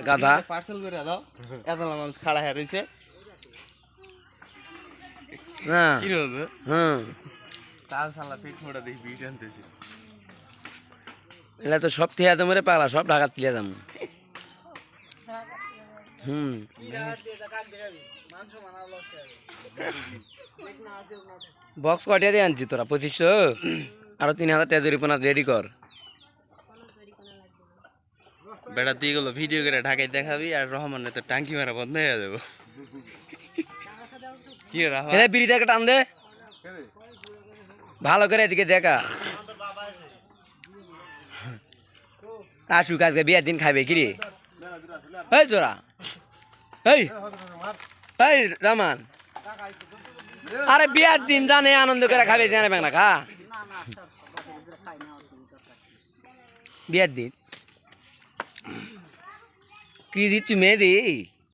গাধা পার্সেল করে দাও এতলা মানুষ খাড়া হয়ে রয়েছে না কি রোদ হুম তার শালা পিঠ মোড়া দেখি পিঠ আনতেছি এটা তো সব থিয়া তোমারে পালা সব ঢাকা তুলিয়া যাম হুম বক্স কটিয়া দিয়ে আনছি তোরা 2500 আরো 3000 টাকা জরিমানা রেডি কর বেটা তুই এগুলো ভিডিও করে ঢাকায় দেখাবি আর রহমানের তো টাঙ্কি মারা বন্ধ হয়ে যাবো কি রাহা এ বিড়ি থেকে টান দে ভালো করে এদিকে দেখা আসুক আজকে বিয়ের দিন খাইবে কিরে এই চোরা এই এই রামান আরে বিয়ের দিন জানে আনন্দ করে খাবে জানে না খা বিয়ের দিন কি দিচ্ছি মেয়ে দি